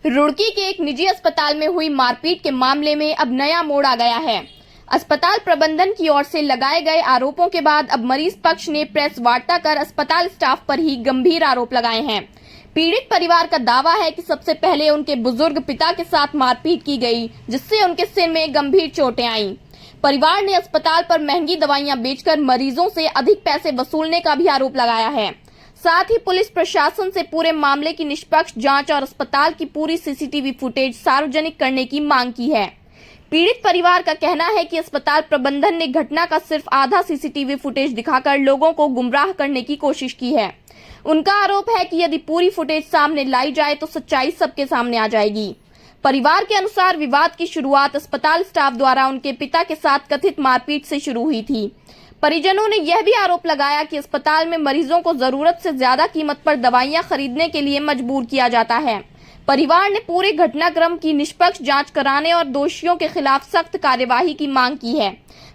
रुड़की के एक निजी अस्पताल में हुई मारपीट के मामले में अब नया मोड़ आ गया है। अस्पताल प्रबंधन की ओर से लगाए गए आरोपों के बाद अब मरीज पक्ष ने प्रेस वार्ता कर अस्पताल स्टाफ पर ही गंभीर आरोप लगाए हैं। पीड़ित परिवार का दावा है कि सबसे पहले उनके बुजुर्ग पिता के साथ मारपीट की गई, जिससे उनके सिर में गंभीर चोटें आईं। परिवार ने अस्पताल पर महंगी दवाइयां बेचकर मरीजों से अधिक पैसे वसूलने का भी आरोप लगाया है। साथ ही पुलिस प्रशासन से पूरे मामले की निष्पक्ष जांच और अस्पताल की पूरी सीसीटीवी फुटेज सार्वजनिक करने की मांग की है। पीड़ित परिवार का कहना है कि अस्पताल प्रबंधन ने घटना का सिर्फ आधा सीसीटीवी फुटेज दिखाकर लोगों को गुमराह करने की कोशिश की है। उनका आरोप है कि यदि पूरी फुटेज सामने लाई जाए तो सच्चाई सबके सामने आ जाएगी। परिवार के अनुसार विवाद की शुरुआत अस्पताल स्टाफ द्वारा उनके पिता के साथ कथित मारपीट से शुरू हुई थी। परिजनों ने यह भी आरोप लगाया कि अस्पताल में मरीजों को जरूरत से ज्यादा कीमत पर दवाइयां खरीदने के लिए मजबूर किया जाता है। परिवार ने पूरे घटनाक्रम की निष्पक्ष जांच कराने और दोषियों के खिलाफ सख्त कार्यवाही की मांग की है।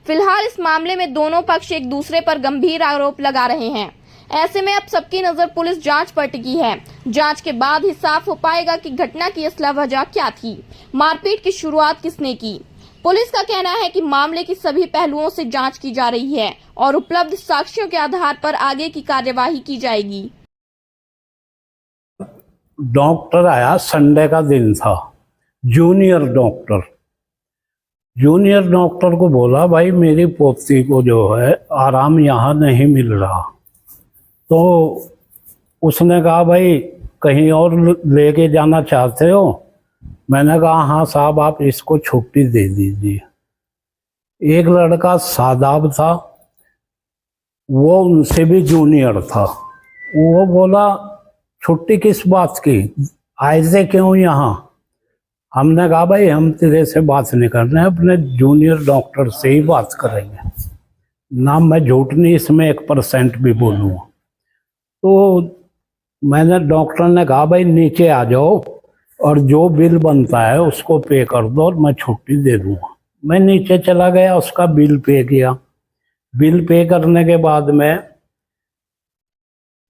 फिलहाल इस मामले में दोनों पक्ष एक दूसरे पर गंभीर आरोप लगा रहे हैं। ऐसे में अब सबकी नजर पुलिस जांच पर टिकी है। जांच के बाद ही साफ हो पाएगा कि घटना की असली वजह क्या थी, मारपीट की शुरुआत किसने की। पुलिस का कहना है कि मामले की सभी पहलुओं से जांच की जा रही है और उपलब्ध साक्ष्यों के आधार पर आगे की कार्यवाही की जाएगी। डॉक्टर आया, संडे का दिन था। जूनियर डॉक्टर को बोला, भाई मेरी पोती को जो है आराम यहाँ नहीं मिल रहा। तो उसने कहा, भाई कहीं और लेके जाना चाहते हो? मैंने कहा, हाँ साहब, आप इसको छुट्टी दे दीजिए। एक लड़का सादाब था, वो उनसे भी जूनियर था। वो बोला, छुट्टी किस बात की, आए थे क्यों यहाँ? हमने कहा, भाई हम तेरे से बात नहीं कर रहे हैं, अपने जूनियर डॉक्टर से ही बात करेंगे ना। मैं झूठ नहीं इसमें 1% भी बोलूँगा। तो मैंने, डॉक्टर ने कहा, भाई नीचे आ जाओ और जो बिल बनता है उसको पे कर दो और मैं छुट्टी दे दूँगा। मैं नीचे चला गया, उसका बिल पे किया। बिल पे करने के बाद में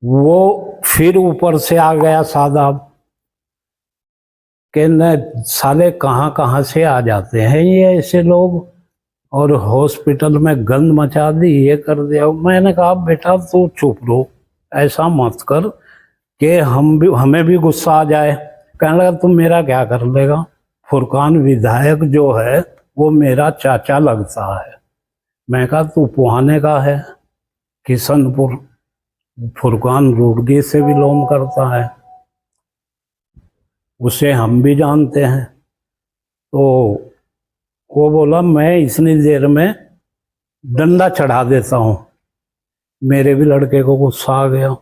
वो फिर ऊपर से आ गया सादाब, कहने साले कहाँ से आ जाते हैं ये ऐसे लोग, और हॉस्पिटल में गंद मचा दी, ये कर दिया। मैंने कहा, बेटा तू चुप रहो, ऐसा मत कर कि हमें भी गुस्सा आ जाए। कहने लगा, तुम मेरा क्या कर लेगा? फुरकान विधायक जो है वो मेरा चाचा लगता है। मैं कहा, तू पुहाने का है, किशनपुर। फुरकान रुड़की से बिलोंग करता है, उसे हम भी जानते हैं। तो वो बोला, मैं इतनी देर में डंडा चढ़ा देता हूँ। मेरे भी लड़के को गुस्सा आ गया।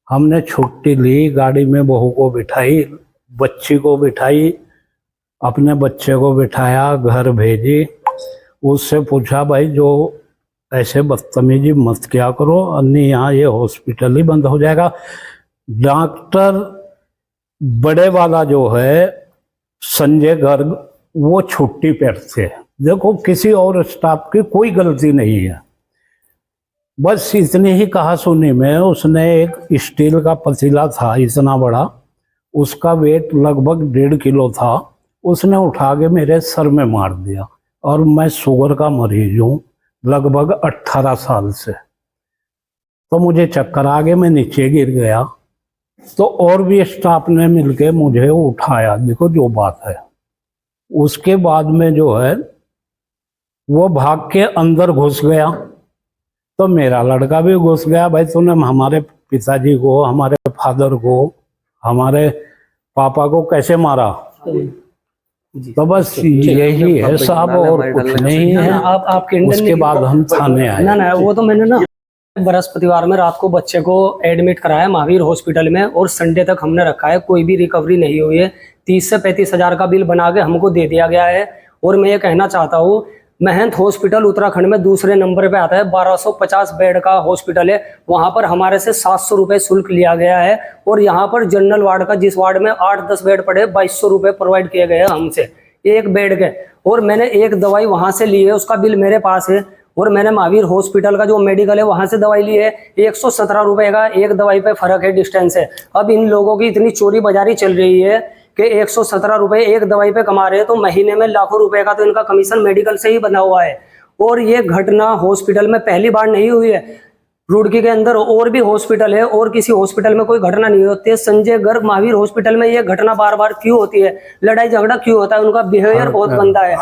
हमने छुट्टी ली, गाड़ी में बहू को बिठाई, बच्ची को बिठाई, अपने बच्चे को बिठाया, घर भेजी। उससे पूछा, भाई जो ऐसे बदतमीजी मत क्या करो, अन्य यहाँ ये हॉस्पिटल ही बंद हो जाएगा। डॉक्टर बड़े वाला जो है संजय गर्ग, वो छुट्टी पर थे। देखो, किसी और स्टाफ की कोई गलती नहीं है। बस इतनी ही कहा सुनी में उसने एक स्टील का पतीला था इतना बड़ा, उसका वेट लगभग 1.5 किलो था, उसने उठा के मेरे सर में मार दिया। और मैं शुगर का मरीज हूँ लगभग 18 साल से। तो मुझे चक्कर आ गए, मैं नीचे गिर गया। तो और भी स्टाफ ने मिलके मुझे उठाया। देखो जो बात है। उसके बाद में जो है वो भाग के अंदर घुस गया, तो मेरा लड़का भी घुस गया। भाई तूने हमारे पिताजी को, हमारे फादर को, हमारे पापा को कैसे मारा? तो बस यही है साहब, और कुछ नहीं है। आपके उसके बाद हम थाने आए। ना वो तो मैंने ना बृहस्पतिवार में रात को बच्चे को एडमिट कराया महावीर हॉस्पिटल में, और संडे तक हमने रखा है, कोई भी रिकवरी नहीं हुई है। 30 से 35 हज़ार का बिल बना के हमको दे दिया गया है। और मैं ये कहना चाहता हूँ, महंत हॉस्पिटल उत्तराखंड में दूसरे नंबर पे आता है, 1250 बेड का हॉस्पिटल है। वहाँ पर हमारे से 700 रुपये शुल्क लिया गया है। और यहाँ पर जनरल वार्ड का, जिस वार्ड में 8-10 बेड पड़े, 2200 रुपये प्रोवाइड किए गए हैं हमसे एक बेड के। और मैंने एक दवाई वहाँ से ली है, उसका बिल मेरे पास है। और मैंने महावीर हॉस्पिटल का जो मेडिकल है वहाँ से दवाई ली है, 117 रुपये का एक दवाई पे फर्क है, डिस्टेंस है। अब इन लोगों की इतनी चोरी बाजारी चल रही है कि 117 रुपए एक दवाई पे कमा रहे हैं, तो महीने में लाखों रुपए का तो इनका कमीशन मेडिकल से ही बना हुआ है। और ये घटना हॉस्पिटल में पहली बार नहीं हुई है, रुड़की के अंदर और भी हॉस्पिटल है और किसी हॉस्पिटल में कोई घटना नहीं होती है। संजय गर्ग महावीर हॉस्पिटल में ये घटना बार बार क्यों होती है, लड़ाई झगड़ा क्यों होता है, उनका बिहेवियर बहुत गंदा है।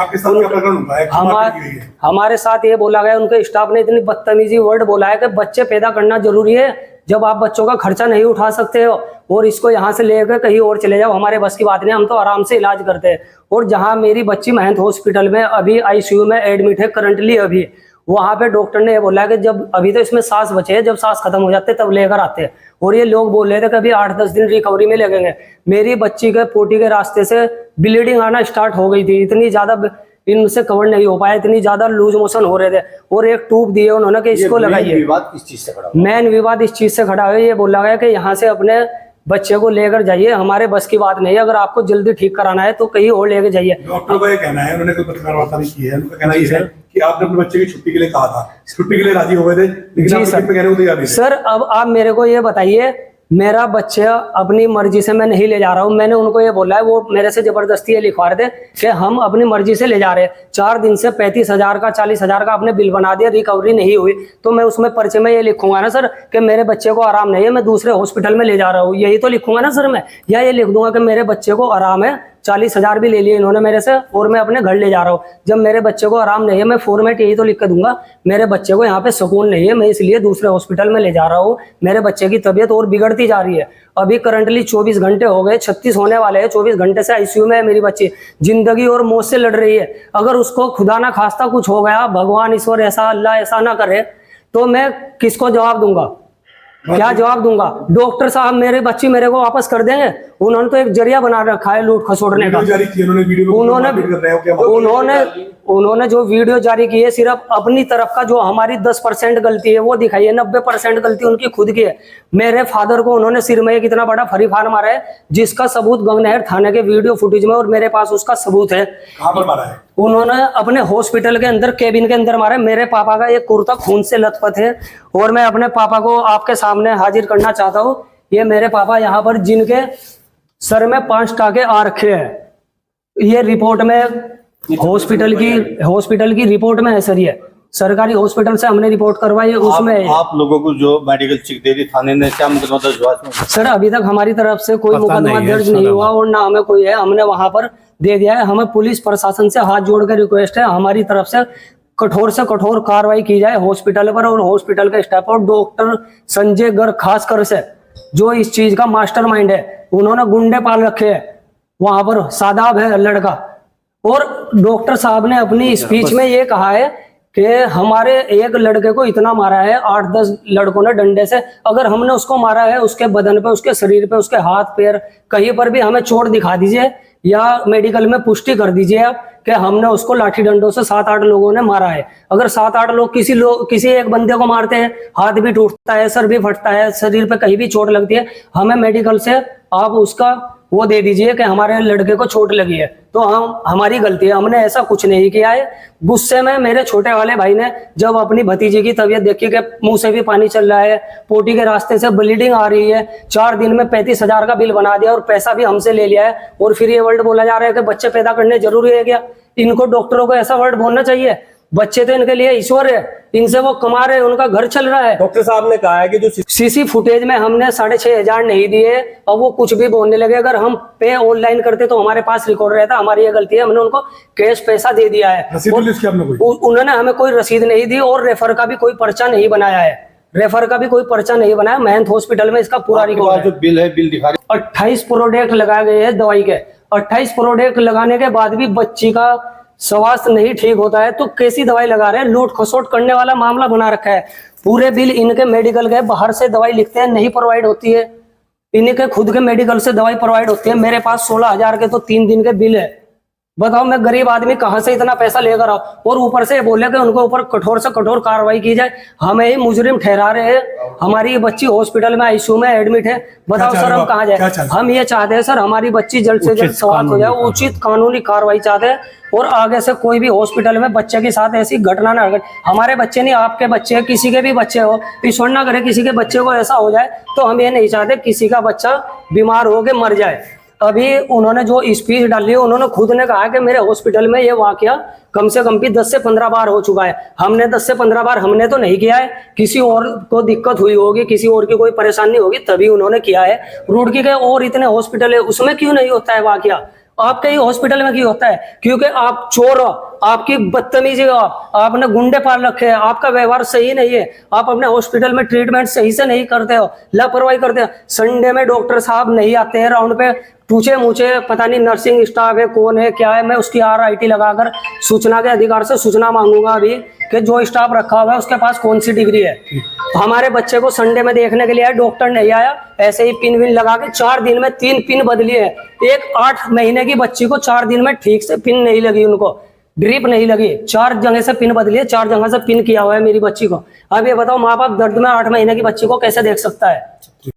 हमारे साथ ये बोला गया, उनके स्टाफ ने इतनी बदतमीजी वर्ड बोला है कि बच्चे पैदा करना जरूरी है जब आप बच्चों का खर्चा नहीं उठा सकते हो, और इसको यहाँ से लेकर कहीं और चले जाओ, हमारे बस की बात नहीं, हम तो आराम से इलाज करते हैं। और जहाँ मेरी बच्ची महंत हॉस्पिटल में अभी आईसीयू में एडमिट है करंटली, अभी वहां पे डॉक्टर ने ये बोला कि जब अभी तो इसमें सांस बचे है, जब सांस खत्म हो जाते तब लेकर आते हैं। और ये लोग बोल रहे थे कि अभी 8-10 दिन रिकवरी में लगेंगे। मेरी बच्ची के पोटी के रास्ते से ब्लीडिंग आना स्टार्ट हो गई थी, इतनी ज्यादा इनसे कवर नहीं हो पाया, इतनी ज्यादा लूज मोशन हो रहे थे। और एक ट्यूब दिए उन्होंने कि इसको लगाइए। विवाद किस चीज से खड़ा? मेन विवाद इस चीज से खड़ा है, ये बोला गया कि यहाँ से अपने बच्चे को लेकर जाइए, हमारे बस की बात नहीं है, अगर आपको जल्दी ठीक कराना है तो कहीं और लेकर जाइए। डॉक्टर का ये कहना है, उन्होंने कोई पत्रकार वार्ता नहीं की है, उनका कहना ये है कि आपने अपने बच्चे की छुट्टी के लिए कहा था, छुट्टी के लिए राजी हो गए थे, लेकिन आप छुट्टी पे कहने को तैयार नहीं थे। सर अब आप मेरे को ये बताइए, मेरा बच्चा अपनी मर्जी से मैं नहीं ले जा रहा हूँ, मैंने उनको ये बोला है, वो मेरे से जबरदस्ती ये लिखवा रहे थे कि हम अपनी मर्जी से ले जा रहे हैं। 4 दिन से 35,000 का 40,000 का आपने बिल बना दिया, रिकवरी नहीं हुई, तो मैं उसमें पर्चे में ये लिखूंगा ना सर कि मेरे बच्चे को आराम नहीं है, मैं दूसरे हॉस्पिटल में ले जा रहा हूँ, यही तो लिखूंगा ना सर मैं। या ये लिख दूंगा कि मेरे बच्चे को आराम है, 40,000 भी ले लिए इन्होंने मेरे से और मैं अपने घर ले जा रहा हूँ। जब मेरे बच्चे को आराम नहीं है, मैं फॉर्मेट यही तो लिख के दूंगा, मेरे बच्चे को यहाँ पे सुकून नहीं है, मैं इसलिए दूसरे हॉस्पिटल में ले जा रहा हूँ, मेरे बच्चे की तबीयत और बिगड़ती जा रही है। अभी करंटली 24 घंटे हो गए, 36 होने वाले हैं, 24 घंटे से आईसीयू में है मेरी बच्ची, जिंदगी और मौत से लड़ रही है। अगर उसको खुदा ना खास्ता कुछ हो गया, भगवान ईश्वर ऐसा अल्लाह ऐसा ना करे, तो मैं किसको जवाब दूंगा, क्या जवाब दूंगा? डॉक्टर साहब मेरे बच्ची मेरे को वापस कर देंगे? उन्होंने तो एक जरिया बना रखा है लूट खसोड़ने का। उन्होंने जो वीडियो जारी की है, सिर्फ अपनी तरफ का जो हमारी 10% गलती है वो दिखाई है, 90% गलती उनकी खुद की है। मेरे फादर को उन्होंने सिर में एक इतना बड़ा फरी फार मारा है, जिसका सबूत गंगनहर थाने के वीडियो फुटेज में और मेरे पास उसका सबूत है। कहां पर मारा है? उन्होंने अपने हॉस्पिटल के अंदर केबिन के अंदर मारा है। मेरे पापा का एक कुर्ता खून से लथपथ है और मैं अपने पापा को आपके सामने हाजिर करना चाहता हूँ। ये मेरे पापा यहाँ पर जिनके सर में 5 टाके आ रखे हैं, ये रिपोर्ट में हॉस्पिटल की रिपोर्ट में है सर, ये सरकारी हॉस्पिटल से हमने रिपोर्ट करवाई है, उसमें आप लोगों को जो मेडिकल चेक दे दी थाने ने, क्या मुकदमा दर्ज हुआ इसमें? सर अभी तक हमारी तरफ से कोई मुकदमा दर्ज नहीं हुआ और ना हमें कोई है, हमने वहां पर दे दिया है। हमें पुलिस प्रशासन से हाथ जोड़कर रिक्वेस्ट है, हमारी तरफ से कठोर कार्रवाई की जाए हॉस्पिटल पर और हॉस्पिटल के स्टाफ और डॉक्टर संजय गर्ग खासकर से, जो इस चीज का मास्टरमाइंड है। उन्होंने गुंडे पाल रखे हैं, वहां पर सादाब है लड़का। और डॉक्टर साहब ने अपनी स्पीच में ये कहा है कि हमारे एक लड़के को इतना मारा है, 8-10 लड़कों ने डंडे से, अगर हमने उसको मारा है, उसके बदन पे, उसके शरीर पे, उसके हाथ पैर कहीं पर भी हमें चोट दिखा दीजिए या मेडिकल में पुष्टि कर दीजिए आप कि हमने उसको लाठी डंडों से 7-8 लोगों ने मारा है। अगर 7-8 लोग किसी एक बंदे को मारते हैं, हाथ भी टूटता है, सर भी फटता है, शरीर पे कहीं भी चोट लगती है, हमें मेडिकल से आप उसका वो दे दीजिए कि हमारे लड़के को चोट लगी है, तो हमारी गलती है, हमने ऐसा कुछ नहीं किया है। गुस्से में मेरे छोटे वाले भाई ने जब अपनी भतीजी की तबीयत देखी कि मुंह से भी पानी चल रहा है, पोटी के रास्ते से ब्लीडिंग आ रही है, 4 दिन में 35,000 का बिल बना दिया और पैसा भी हमसे ले लिया है, और फिर ये वर्ड बोला जा रहा है कि बच्चे पैदा करने जरूरी है क्या? इनको डॉक्टरों को ऐसा वर्ड बोलना चाहिए? बच्चे तो इनके लिए ईश्वर है, इनसे वो कमा रहे हैं, उनका घर चल रहा है। डॉक्टर साहब ने कहा है कि जो सीसी फुटेज में हमने 6,500 नहीं दिए, अब वो कुछ भी बोलने लगे। अगर हम पे ऑनलाइन करते तो हमारे पास रिकॉर्ड रहता, हमारी ये गलती है, हमने उनको कैश पैसा दे दिया है। उन्होंने हमें कोई रसीद नहीं दी और रेफर का भी कोई पर्चा नहीं बनाया है, रेफर का भी कोई पर्चा नहीं बनाया। महंत हॉस्पिटल में इसका पूरा रिकॉर्ड जो बिल है, बिल दिखा रहे 28 प्रोडक्ट लगाए गए हैं दवाई के। 28 प्रोडक्ट लगाने के बाद भी बच्ची का स्वास्थ्य नहीं ठीक होता है, तो कैसी दवाई लगा रहे हैं? लूट खसोट करने वाला मामला बना रखा है। पूरे बिल इनके मेडिकल के, बाहर से दवाई लिखते हैं, नहीं प्रोवाइड होती है, इनके खुद के मेडिकल से दवाई प्रोवाइड होती है। मेरे पास 16,000 के तो 3 दिन के बिल है। बताओ मैं गरीब आदमी कहां से इतना पैसा लेकर आऊं? और ऊपर से बोले कि उनको ऊपर कठोर से कठोर कार्रवाई की जाए, हमें ही मुजरिम ठहरा रहे हैं। हमारी बच्ची हॉस्पिटल में आईसीयू में एडमिट है, बताओ सर हम कहाँ जाए? हम ये चाहते हैं सर हमारी बच्ची जल्द से जल्द स्वास्थ्य हो जाए, उचित कानूनी कार्रवाई चाहते हैं, और आगे से कोई भी हॉस्पिटल में बच्चे के साथ ऐसी घटना ना घटे। हमारे बच्चे नहीं, आपके बच्चे, किसी के भी बच्चे हो, ईश्वर ना करे किसी के बच्चे को ऐसा हो जाए, तो हम ये नहीं चाहते किसी का बच्चा बीमार हो के मर जाए। अभी उन्होंने जो स्पीच डाली है, उन्होंने खुद ने कहा कि मेरे हॉस्पिटल में ये वाकया कम से कम भी 10 से 15 बार हो चुका है। हमने 10 से 15 बार हमने तो नहीं किया है, किसी और को दिक्कत हुई होगी, किसी और की कोई परेशानी होगी तभी उन्होंने किया है। रुड़की के और इतने हॉस्पिटल है, उसमें क्यों नहीं होता है वाकया? आपके ही हॉस्पिटल में क्यों होता है? क्योंकि आप चोर हो, आपकी बदतमीजी हो, आपने गुंडे पाल रखे हैं, आपका व्यवहार सही नहीं है, आप अपने हॉस्पिटल में ट्रीटमेंट सही से नहीं करते हो, लापरवाही करते हो। संडे में डॉक्टर साहब नहीं आते हैं राउंड पे, पूछे मुझे पता नहीं नर्सिंग स्टाफ है कौन है क्या है, मैं उसकी RIT लगाकर सूचना के अधिकार से सूचना मांगूंगा अभी कि जो स्टाफ रखा हुआ है उसके पास कौन सी डिग्री है। हमारे बच्चे को संडे में देखने के लिए आया, डॉक्टर नहीं आया, ऐसे ही पिन विन लगा के 4 दिन में 3 पिन बदली है। एक 8 महीने की बच्ची को 4 दिन में ठीक से पिन नहीं लगी, उनको ड्रिप नहीं लगी, 4 जगह से पिन बदली है, 4 जगह से पिन किया हुआ है मेरी बच्ची को। अब ये बताओ माँ बाप दर्द में 8 महीने की बच्ची को कैसे देख सकता है?